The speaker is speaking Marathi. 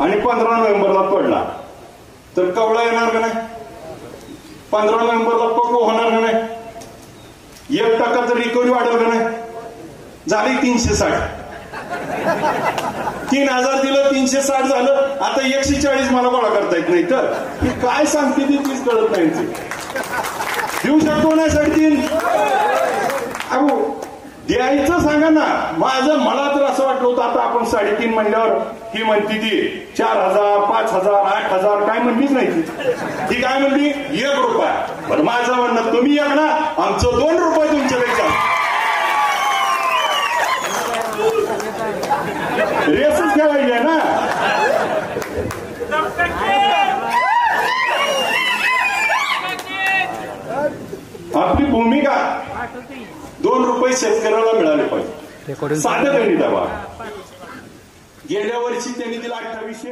आणि 15 नोव्हेंबरला पडला तर कवळा येणार का नाही? 15 नोव्हेंबरला पक्व होणार का नाही? 1% तर रिकव्हरी वाढेल का नाही? झाली 360. 3000 दिलं 360 झालं. आता 140 मला गोळा करता येत नाही तर ही काय सांगते ती तीच कळत नाही. देऊ शकतो ना 3.5? अहो द्यायचं सांगा ना. मला तर असं वाटलं होतं आता आपण 3.5 म्हणल्यावर ही म्हणती ती 4000 5000 8000 काय म्हणलीच नाही ती काय म्हणली 1 रुपया. बरं माझं म्हणणं तुम्ही एक ना आमचं 2 रुपये तुमच्यापेक्षा रेसच ठेवायची आहे ना. आपली भूमिका 2 रुपये शेतकऱ्याला मिळाले पाहिजे. साधं त्यांनी दबा. गेल्या वर्षी त्यांनी दिला 2800.